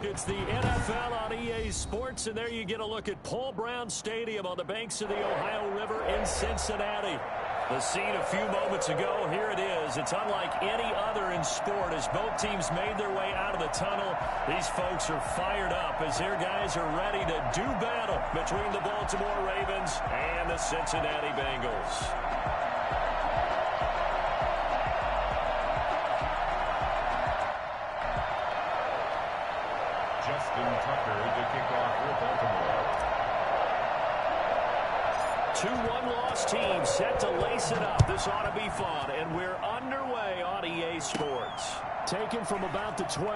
It's the NFL on EA Sports, and there you get a look at Paul Brown Stadium on the banks of the Ohio River in Cincinnati. The scene a few moments ago, here it is. It's unlike any other in sport as both teams made their way out of the tunnel. These folks are fired up as their guys are ready to do battle between the Baltimore Ravens and the Cincinnati Bengals. Tucker to kick off for Baltimore. Two one-loss teams set to lace it up. This ought to be fun, and we're underway on EA Sports. Taken from about the 12.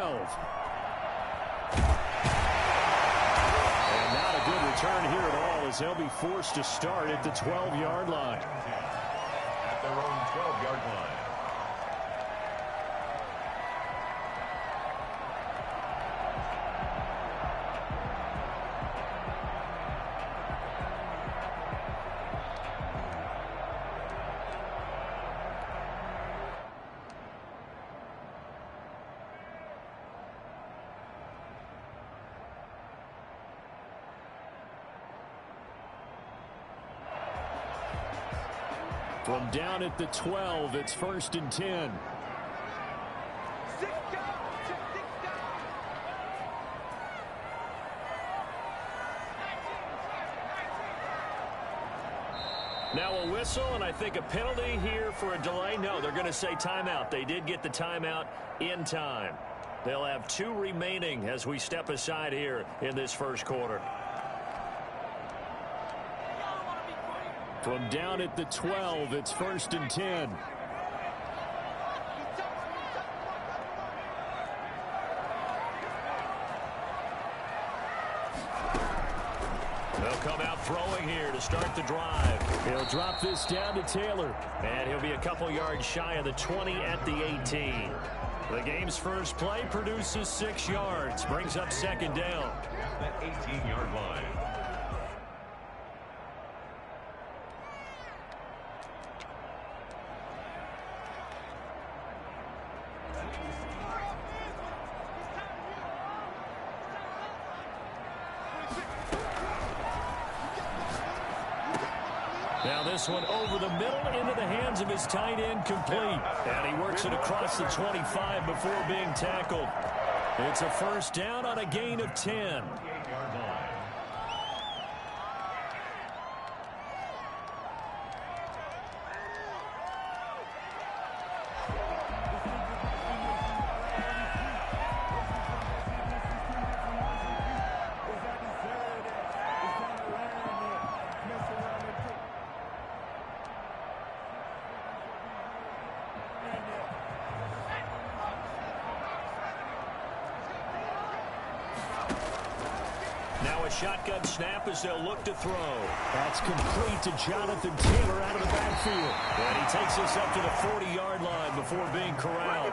And not a good return here at all as they'll be forced to start at the 12-yard line. At their own 12-yard line. From down at the 12, it's 1st and 10. Now a whistle, and I think a penalty here for a delay. No, they're going to say timeout. They did get the timeout in time. They'll have 2 remaining as we step aside here in this first quarter. From down at the 12, it's 1st and 10. They'll come out throwing here to start the drive. He'll drop this down to Taylor, and he'll be a couple yards shy of the 20 at the 18. The game's first play produces 6 yards, brings up 2nd down. That 18-yard line. Now this one over the middle into the hands of his tight end, complete. And he works it across the 25 before being tackled. It's a 1st down on a gain of 10. Now a shotgun snap as they'll look to throw. That's complete to Jonathan Taylor out of the backfield. And he takes us up to the 40-yard line before being corralled.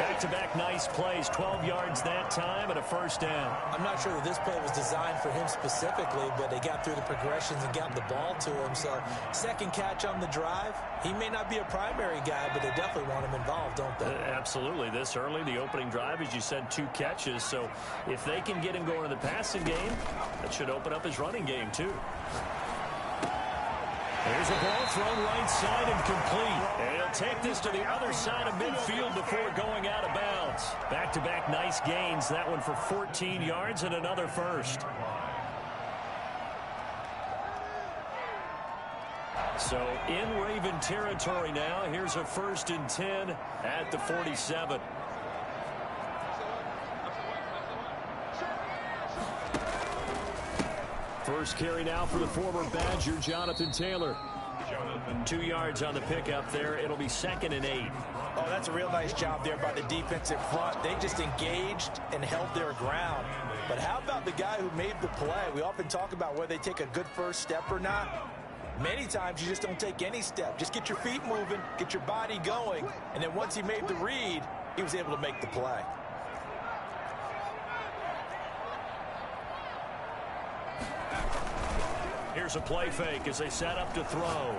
Back-to-back nice plays, 12 yards that time and a 1st down. I'm not sure that this play was designed for him specifically, but they got through the progressions and got the ball to him. So 2nd catch on the drive. He may not be a primary guy, but they definitely want him involved, don't they? Absolutely. This early, the opening drive, as you said, 2 catches. So if they can get him going in the passing game, that should open up his running game, too. There's a ball thrown right side and complete. And he'll take this to the other side of midfield before going out of bounds. Back-to-back nice gains. That one for 14 yards and another 1st. So in Raven territory now. Here's a 1st and 10 at the 47. First carry now for the former Badger, Jonathan Taylor. 2 yards on the pickup there. It'll be 2nd and 8. Oh, that's a real nice job there by the defensive front. They just engaged and held their ground. But how about the guy who made the play? We often talk about whether they take a good first step or not. Many times you just don't take any step. Just get your feet moving, get your body going, and then once he made the read, he was able to make the play. Here's a play fake as they set up to throw.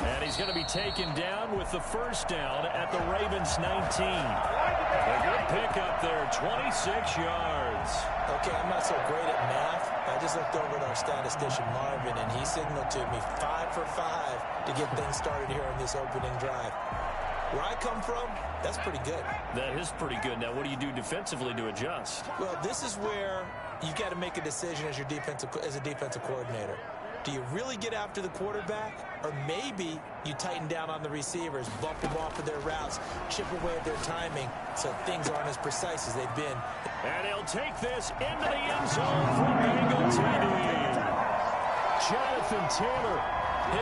And he's going to be taken down with the first down at the Ravens 19. A good pickup there, 26 yards. Okay, I'm not so great at math. I just looked over at our statistician, Marvin, and he signaled to me 5 for 5 to get things started here on this opening drive. Where I come from, that's pretty good. That is pretty good. Now, what do you do defensively to adjust? Well, this is where you've got to make a decision as a defensive coordinator. Do you really get after the quarterback, or maybe you tighten down on the receivers, bump them off of their routes, chip away at their timing so things aren't as precise as they've been? And he'll take this into the end zone for Bengal TD. Jonathan Taylor,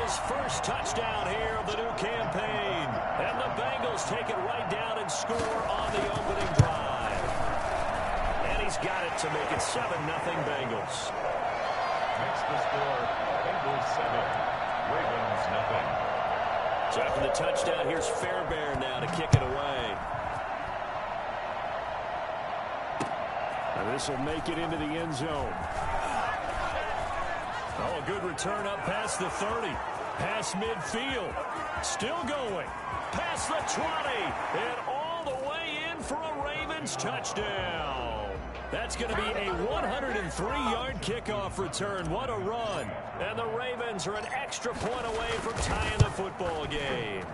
his first touchdown here of the new campaign. And the Bengals take it right down and score on the opening drive. And he's got it to make it 7-0 Bengals. Makes the score Bengals 7, Ravens nothing. So after the touchdown, here's Fairbairn now to kick it away. And this will make it into the end zone. Oh, a good return up past the 30. Past midfield. Still going. Past the 20. And all the way in for a Ravens touchdown. That's going to be a 103-yard kickoff return. What a run. And the Ravens are an extra point away from tying the football game.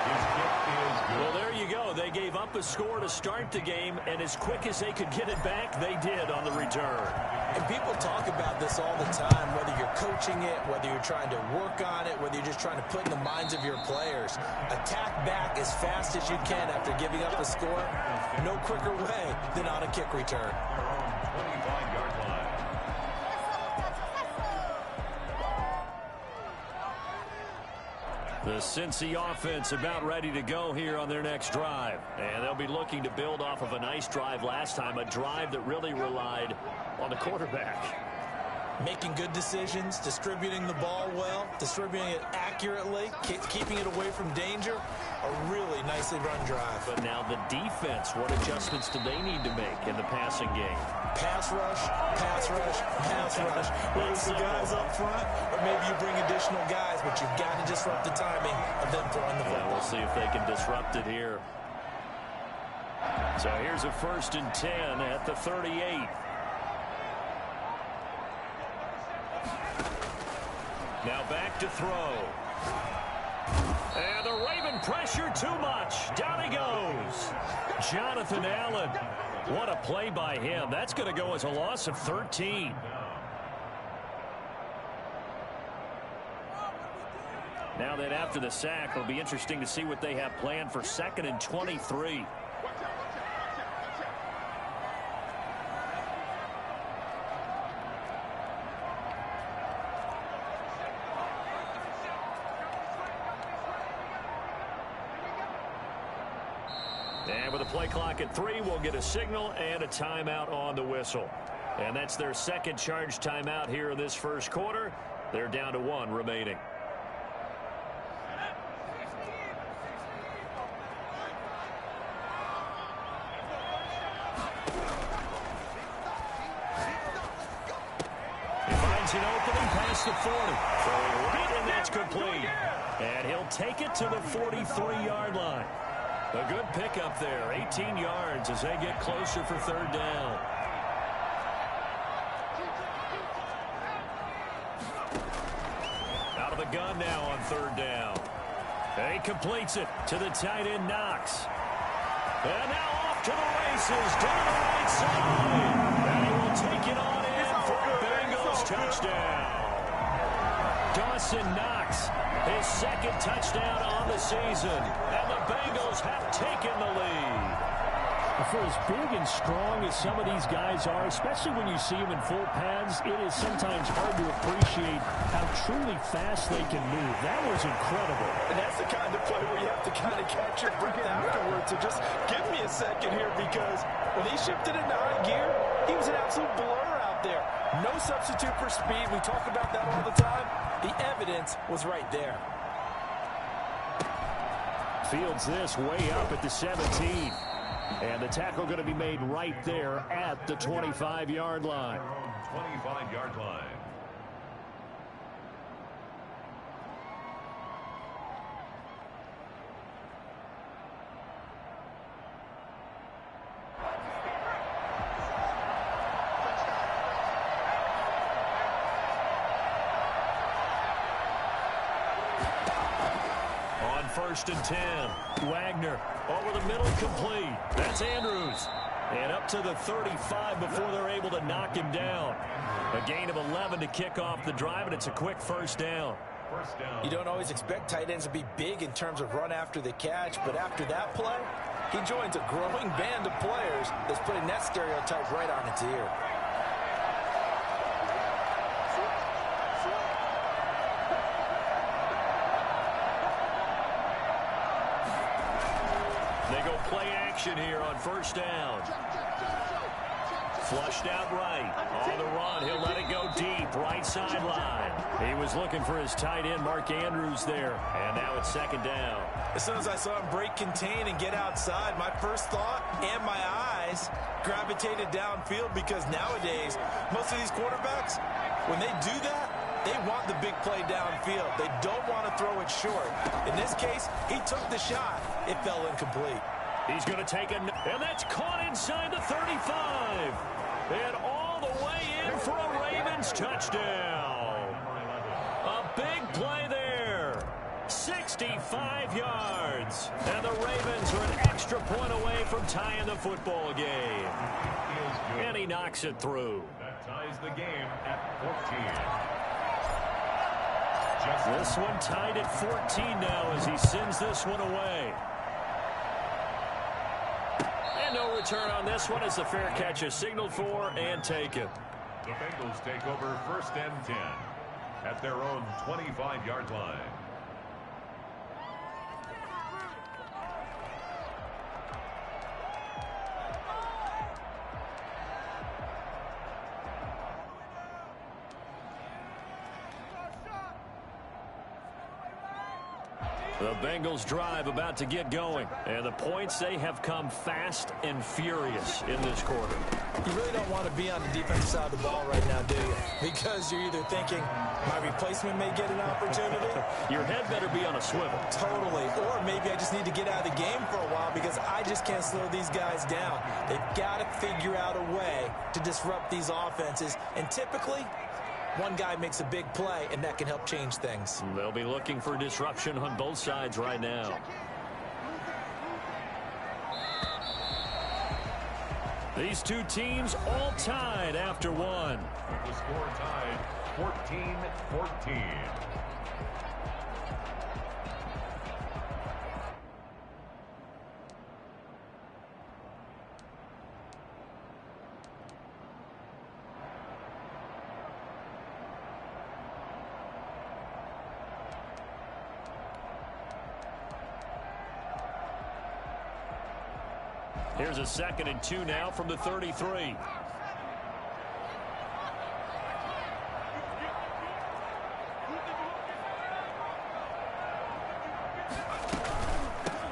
His kick is good. Well, there you go. They gave up a score to start the game, and as quick as they could get it back, they did on the return. And people talk about this all the time, whether you're coaching it, whether you're trying to work on it, whether you're just trying to put in the minds of your players. Attack back as fast as you can after giving up a score. No quicker way than on a kick return. Their own 25-yard line. The Cincy offense about ready to go here on their next drive. And they'll be looking to build off of a nice drive last time, a drive that really relied on the quarterback. Making good decisions, distributing the ball well, distributing it accurately, keeping it away from danger. A really nicely run drive. But now the defense, what adjustments do they need to make in the passing game? Pass rush, pass rush, pass rush. Whether it's the guys up front, or maybe you bring additional guys, but you've got to disrupt the timing of them throwing the football. We'll see if they can disrupt it here. So here's a 1st and 10 at the 38. Now back to throw. And the Raven pressure too much. Down he goes. Jonathan Allen. What a play by him. That's going to go as a loss of 13. Now that after the sack, it'll be interesting to see what they have planned for 2nd and 23. And with a play clock at 3, we'll get a signal and a timeout on the whistle. And that's their second charge timeout here in this first quarter. They're down to 1 remaining. He finds an opening past the 40. Throwing right, and that's complete. And he'll take it to the 43-yard line. A good pickup there, 18 yards as they get closer for 3rd down. Out of the gun now on 3rd down. And he completes it to the tight end, Knox. And now off to the races down the right side. And he will take it on in for a Bengals touchdown. Dawson Knox, his 2nd touchdown on the season. And the Bengals have taken the lead. For as big and strong as some of these guys are, especially when you see them in full pads, it is sometimes hard to appreciate how truly fast they can move. That was incredible. And that's the kind of play where you have to kind of catch your breath afterwards. So just give me a second here, because when he shifted into high gear, he was an absolute blur out there. No substitute for speed. We talk about that all the time. The evidence was right there. Fields this way up at the 17. And the tackle going to be made right there at the 25-yard line. 25-yard line. On 1st and 10, Wagner over the middle, complete. That's Andrews. And up to the 35 before they're able to knock him down. A gain of 11 to kick off the drive, and it's a quick first down. You don't always expect tight ends to be big in terms of run after the catch, but after that play, he joins a growing band of players that's putting that stereotype right on its ear. They go play action here on 1st down. Flushed out right. On the run, he'll let it go deep. Right sideline. He was looking for his tight end, Mark Andrews, there. And now it's 2nd down. As soon as I saw him break contain and get outside, my first thought and my eyes gravitated downfield, because nowadays, most of these quarterbacks, when they do that, they want the big play downfield. They don't want to throw it short. In this case, he took the shot. It fell incomplete. He's going to take it, and that's caught inside the 35. And all the way in for a Ravens touchdown. A big play there. 65 yards. And the Ravens are an extra point away from tying the football game. And he knocks it through. That ties the game at 14. This one tied at 14 now as he sends this one away. And no return on this one as the fair catch is signaled for and taken. The Bengals take over 1st and 10 at their own 25-yard line. The Bengals drive about to get going. And the points, they have come fast and furious in this quarter. You really don't want to be on the defensive side of the ball right now, do you? Because you're either thinking, my replacement may get an opportunity. Your head better be on a swivel. Totally. Or maybe I just need to get out of the game for a while because I just can't slow these guys down. They've got to figure out a way to disrupt these offenses. And typically, one guy makes a big play, and that can help change things. They'll be looking for disruption on both sides right now. These two teams all tied after one. The score tied 14-14. Here's a 2nd and 2 now from the 33.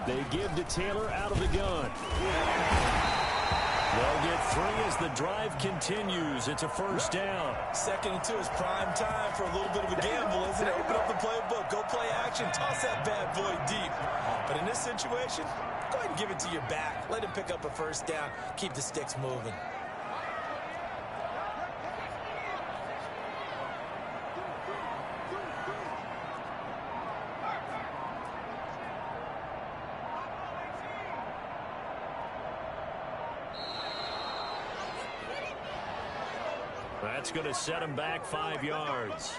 They give to Taylor out of the gun. They'll get 3 as the drive continues. It's a 1st down. 2nd and 2 is prime time for a little bit of a gamble, isn't it? Open up the playbook, go play action, toss that bad boy deep. But in this situation, go ahead and give it to your back. Let him pick up a 1st down. Keep the sticks moving. That's going to set him back 5 yards.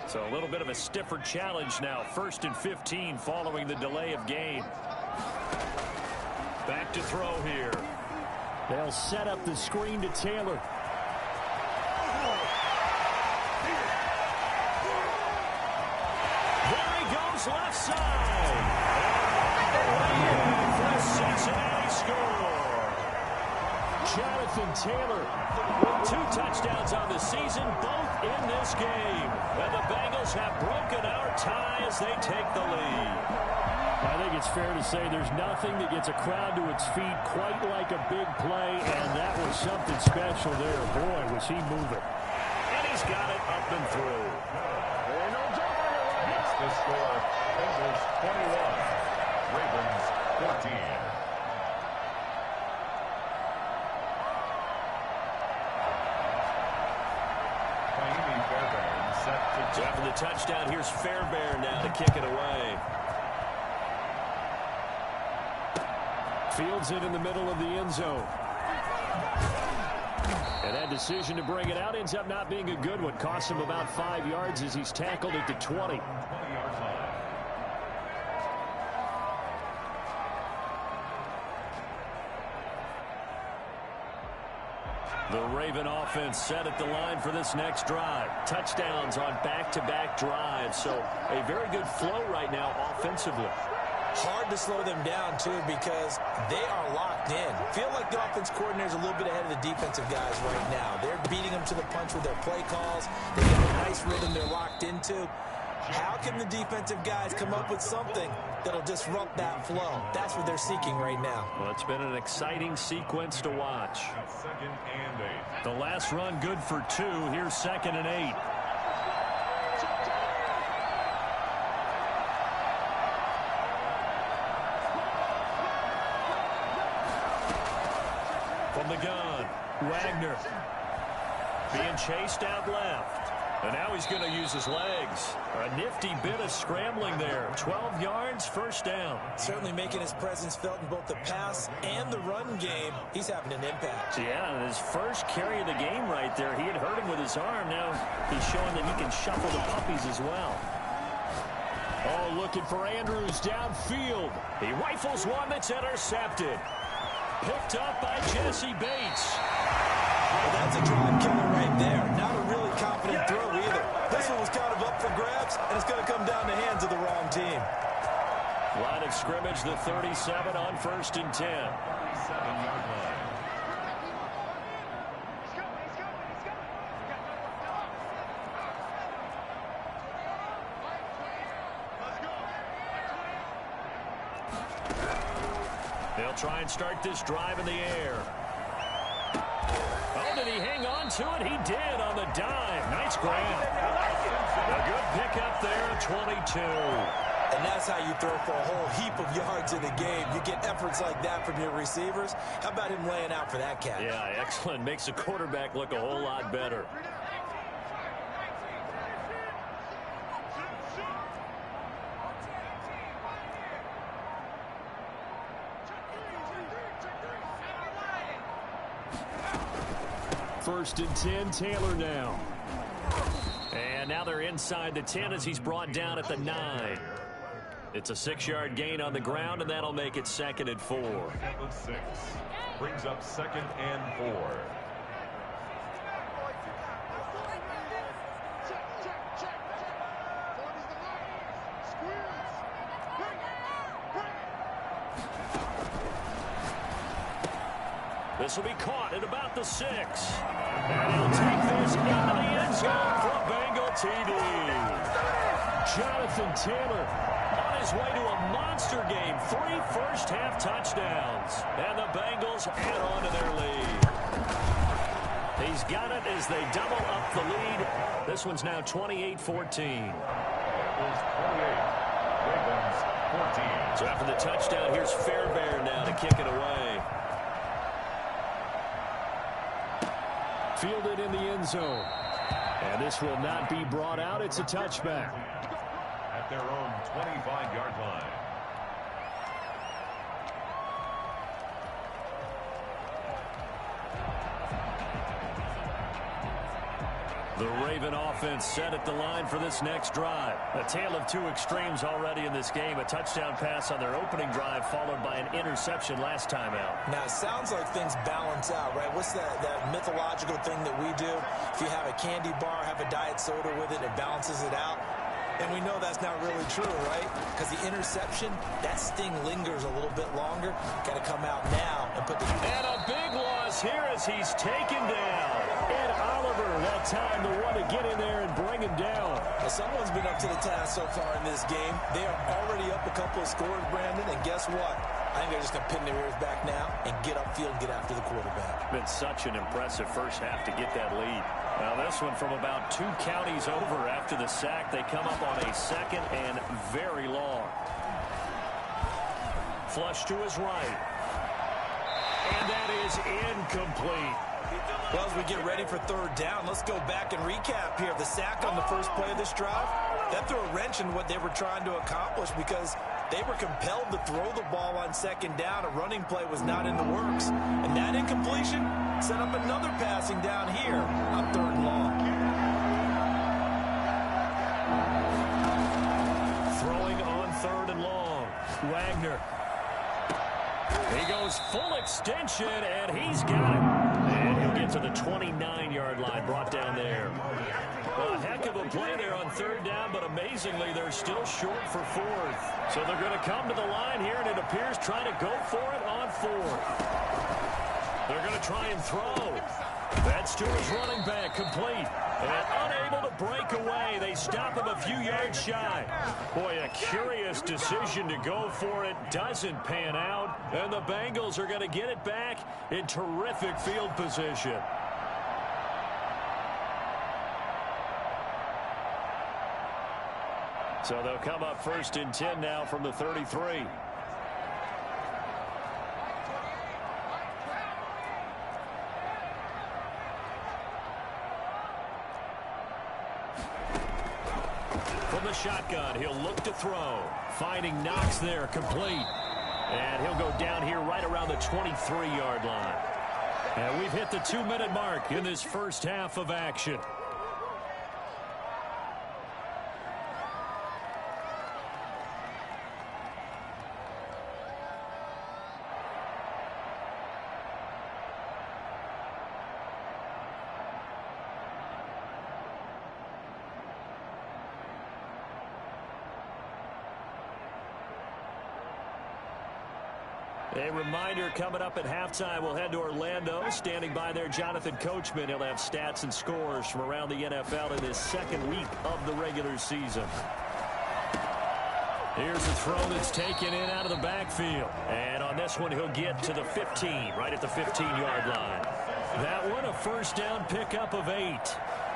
So a little bit of a stiffer challenge now. 1st and 15 following the delay of game. Back to throw here. They'll set up the screen to Taylor. There he goes, left side. For a Cincinnati score. Jonathan Taylor with 2 touchdowns on the season, both in this game. And the Bengals have broken our tie as they take the lead. I think it's fair to say there's nothing that gets a crowd to its feet quite like a big play, and that was something special there. Boy, was he moving. And he's got it up and through. That's the score. Bengals 21. Ravens 14. set to So after the touchdown, here's Fairbairn now to kick it away. Fields it in the middle of the end zone. And that decision to bring it out ends up not being a good one. Costs him about 5 yards as he's tackled at the 20. 20-yard line. The Raven offense set at the line for this next drive. Touchdowns on back-to-back drives. So a very good flow right now offensively. Hard to slow them down, too, because they are locked in. Feel like the offense coordinator is a little bit ahead of the defensive guys right now. They're beating them to the punch with their play calls. They have a nice rhythm they're locked into. How can the defensive guys come up with something that'll disrupt that flow? That's what they're seeking right now. Well, it's been an exciting sequence to watch. 2nd and 8. The last run good for 2. Here's 2nd and 8. From the gun, Wagner being chased out left. And now he's going to use his legs. A nifty bit of scrambling there. 12 yards, first down. Certainly making his presence felt in both the pass and the run game. He's having an impact. Yeah, and his first carry of the game right there. He had hurt him with his arm. Now he's showing that he can shuffle the puppies as well. Oh, looking for Andrews downfield. He rifles one that's intercepted. Picked up by Jesse Bates. Well, that's a drive killer right there. Not a really confident throw either. This one was kind of up for grabs, and it's going to come down the hands of the wrong team. Line of scrimmage, the 37 on 1st and 10. 37-yard line. They'll try and start this drive in the air. Oh, did he hang on to it? He did on the dime. Nice grab. A good pickup there, 22. And that's how you throw for a whole heap of yards in the game. You get efforts like that from your receivers. How about him laying out for that catch? Yeah, excellent. Makes the quarterback look a whole lot better. First and 10, Taylor now. And now they're inside the 10 as he's brought down at the 9. It's a 6-yard gain on the ground, and that'll make it 2nd and 4. 6 brings up 2nd and 4. This will be caught at about the 6. And he'll take this into the end zone for a Bengal TD. Jonathan Taylor on his way to a monster game. 3 first-half touchdowns. And the Bengals add on to their lead. He's got it as they double up the lead. This one's now 28-14. Bengals 28. Ravens 14. So after the touchdown, here's Fairbairn now to kick it away. Fielded in the end zone. And this will not be brought out. It's a touchback. At their own 25-yard line. The Raven offense set at the line for this next drive. A tale of 2 extremes already in this game. A touchdown pass on their opening drive followed by an interception last time out. Now, it sounds like things balance out, right? What's that mythological thing that we do? If you have a candy bar, have a diet soda with it, it balances it out. And we know that's not really true, right? Because the interception, that sting lingers a little bit longer. Got to come out now and put the... And a big loss here as he's taken down. Ed Oliver, that time the one to get in there and bring him down. Well, someone's been up to the task so far in this game. They are already up a couple of scores, Brandon, and guess what? I think they're just going to pin their ears back now and get upfield and get after the quarterback. Been such an impressive first half to get that lead. Now this one from about 2 counties over after the sack. They come up on a 2nd and very long. Flush to his right. And that is incomplete. Well, as we get ready for third down, let's go back and recap here. The sack on the first play of this drive, that threw a wrench in what they were trying to accomplish because they were compelled to throw the ball on second down. A running play was not in the works. And that incompletion set up another passing down here on third and long. Throwing on third and long. Wagner. He goes full extension, and he's got it. And he'll get to the 29-yard line, brought down there. Well, a heck of a play there on third down, but amazingly, they're still short for fourth. So they're going to come to the line here, and it appears trying to go for it on fourth. They're going to try and throw. That's to his running back, complete. And unable to break away. They stop him a few yards shy. Boy, a curious decision to go for it. Doesn't pan out. And the Bengals are going to get it back in terrific field position. So they'll come up first and 10 now from the 33. From the shotgun, he'll look to throw. Finding Knox there, complete. And he'll go down here right around the 23-yard line. And we've hit the 2-minute mark in this first half of action. A reminder coming up at halftime, we'll head to Orlando. Standing by there, Jonathan Coachman. He'll have stats and scores from around the NFL in this second week of the regular season. Here's a throw that's taken in out of the backfield. And on this one, he'll get to the 15, right at the 15-yard line. That one, a first down pickup of 8.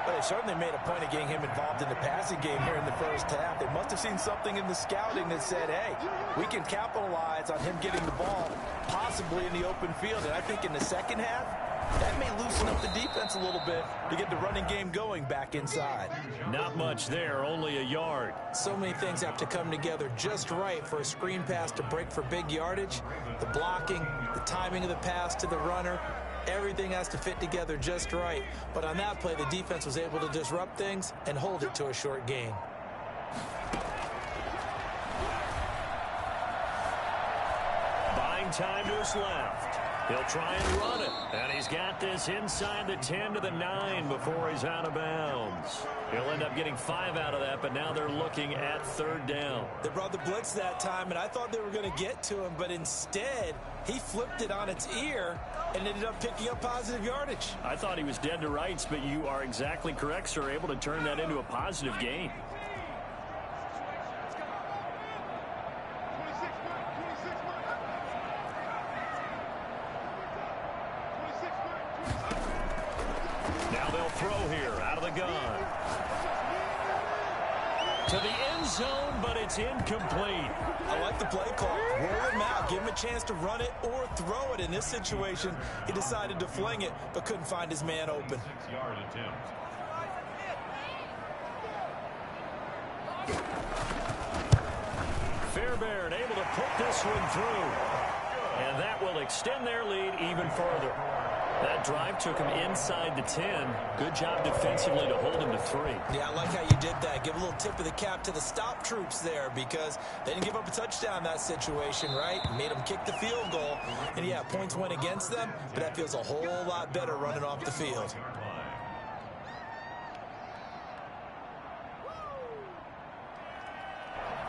But they certainly made a point of getting him involved in the passing game here in the first half. They must have seen something in the scouting that said, hey, we can capitalize on him getting the ball possibly in the open field. And I think in the second half, that may loosen up the defense a little bit to get the running game going back inside. Not much there, only a yard. So many things have to come together just right for a screen pass to break for big yardage. The blocking, the timing of the pass to the runner, everything has to fit together just right. But on that play, the defense was able to disrupt things and hold it to a short gain. Buying time to his left. He'll try and run it. And he's got this inside the 10 to the 9 before he's out of bounds. He'll end up getting 5 out of that, but now they're looking at third down. They brought the blitz that time, and I thought they were going to get to him, but instead, he flipped it on its ear and ended up picking up positive yardage. I thought he was dead to rights, but you are exactly correct, sir, able to turn that into a positive gain. Now they'll throw here out of the gun. To the end zone, but it's incomplete. I like the play call. Roll him out. Give him a chance to run it or throw it. In this situation, he decided to fling it, but couldn't find his man open. 6-yard attempt. Fairbairn able to put this one through. And that will extend their lead even further. That drive took him inside the 10. Good job defensively to hold him to 3. Yeah, I like how you did that. Give a little tip of the cap to the stop troops there because they didn't give up a touchdown in that situation, right? Made them kick the field goal. And, yeah, points went against them, but that feels a whole lot better running off the field.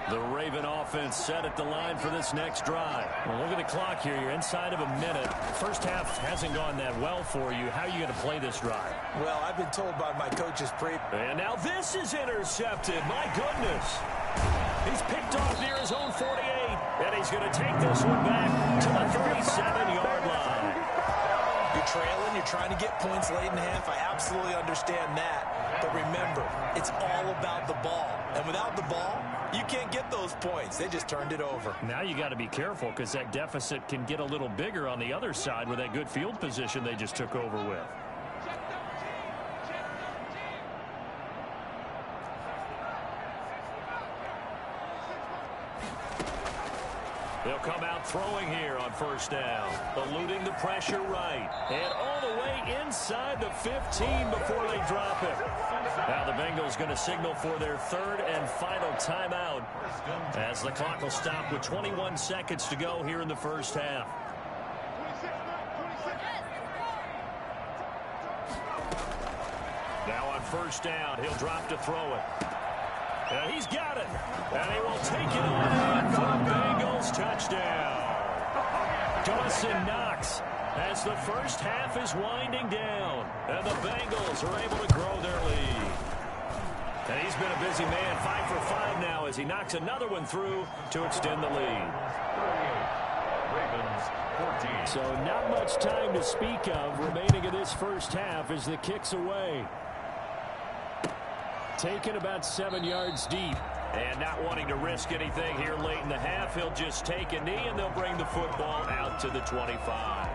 The Raven offense set at the line for this next drive. Well, look at the clock here. You're inside of a minute. First half hasn't gone that well for you. How are you going to play this drive? Well, I've been told by my coaches And now this is intercepted. My goodness. He's picked off near his own 48. And he's going to take this one back to the 37-yard line. You're trailing. You're trying to get points late in the half. I absolutely understand that. But remember, it's all about the ball. And without the ball, you can't get those points. They just turned it over. Now you got to be careful because that deficit can get a little bigger on the other side with that good field position they just took over with. They'll come out throwing here on first down, eluding the pressure right, and all the way inside the 15 before they drop it. Now the Bengals going to signal for their third and final timeout as the clock will stop with 21 seconds to go here in the first half. Now on first down, he'll drop to throw it. And he's got it. And he will take it on for a Bengals touchdown. Dawson Knox as the first half is winding down. And the Bengals are able to grow their lead. And he's been a busy man, 5 for 5 now as he knocks another one through to extend the lead. Ravens 14. So not much time to speak of remaining in this first half as the kick's away. Taken about 7 yards deep. And not wanting to risk anything here late in the half, he'll just take a knee and they'll bring the football out to the 25.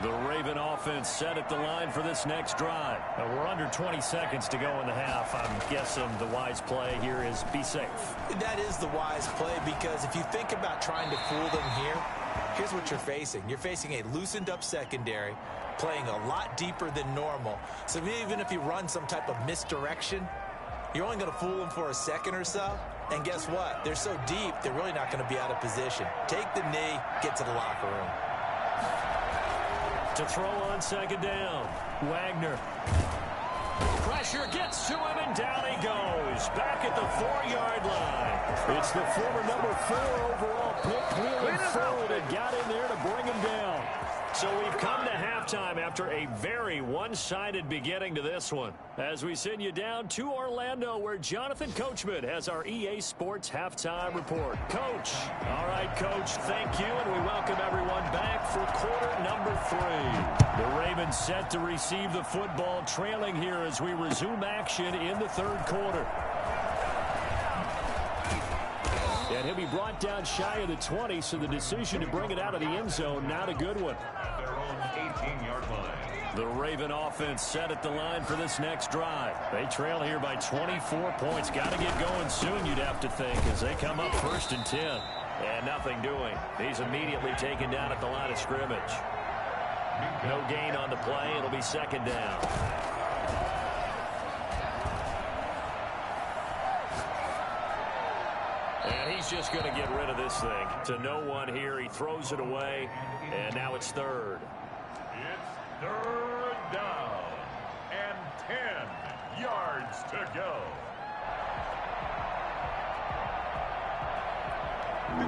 The Raven offense set at the line for this next drive. We're under 20 seconds to go in the half. I'm guessing the wise play here is be safe. That is the wise play because if you think about trying to fool them here, here's what you're facing. You're facing a loosened up secondary, playing a lot deeper than normal. So even if you run some type of misdirection, you're only going to fool them for a second or so. And guess what? They're so deep, they're really not going to be out of position. Take the knee, get to the locker room. To throw on second down, Wagner. Pressure gets to him, and down he goes. Back at the 4-yard line. It's the former number 4 overall pick, Cleveland Ford, that got in there to bring him down. So we've come to halftime after a very one-sided beginning to this one. As we send you down to Orlando, where Jonathan Coachman has our EA Sports Halftime Report. Coach. All right, Coach, thank you, and we welcome everyone back for quarter number 3. The Ravens set to receive the football, trailing here as we resume action in the third quarter. And he'll be brought down shy of the 20, so the decision to bring it out of the end zone, not a good one. Their own 18-yard line. The Raven offense set at the line for this next drive. They trail here by 24 points. Got to get going soon, you'd have to think, as they come up 1st and 10. And nothing doing. He's immediately taken down at the line of scrimmage. No gain on the play. It'll be second down. And he's just going to get rid of this thing. To no one here. He throws it away. And now it's third. It's third down. And 10 yards to go.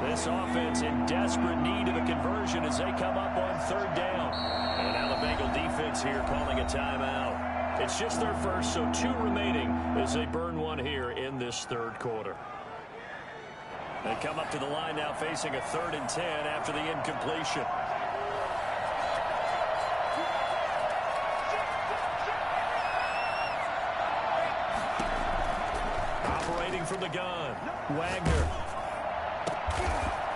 This offense in desperate need of a conversion as they come up on third down. And now the Bengal defense here calling a timeout. It's just their first, so 2 remaining as they burn one here in this third quarter. They come up to the line now facing a 3rd and 10 after the incompletion. Operating from the gun, Wagner.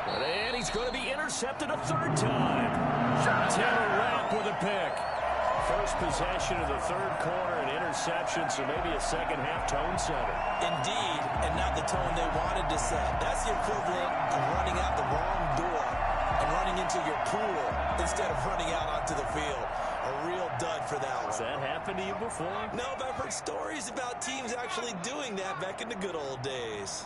And he's going to be intercepted a 3rd time. Taylor Rapp with a pick. First possession of the third quarter, an interception, so maybe a second-half tone setter. Indeed, and not the tone they wanted to set. That's the equivalent of running out the wrong door and running into your pool instead of running out onto the field. A real dud for that one. Has that happened to you before? No, but I've heard stories about teams actually doing that back in the good old days.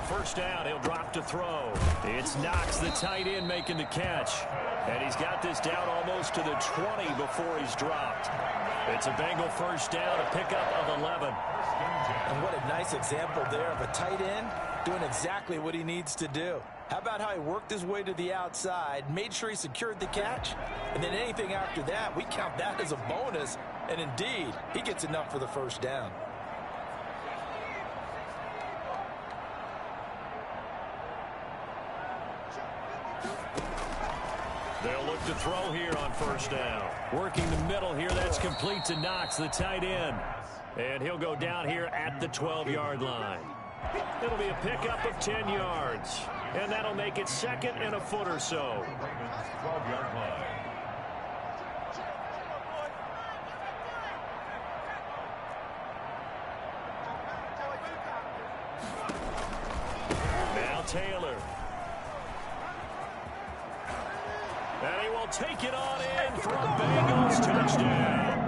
First down, he'll drop to throw. It's Knox, the tight end, making the catch. And he's got this down almost to the 20 before he's dropped. It's a Bengal first down, a pickup of 11. And what a nice example there of a tight end doing exactly what he needs to do. How about how he worked his way to the outside, made sure he secured the catch, and then anything after that, we count that as a bonus. And indeed, he gets enough for the first down. They'll look to throw here on first down. Working the middle here. That's complete to Knox, the tight end. And he'll go down here at the 12-yard line. It'll be a pickup of 10 yards. And that'll make it second and a foot or so. 12-yard line. Now Taylor. And he will take it on in for a Bengals touchdown.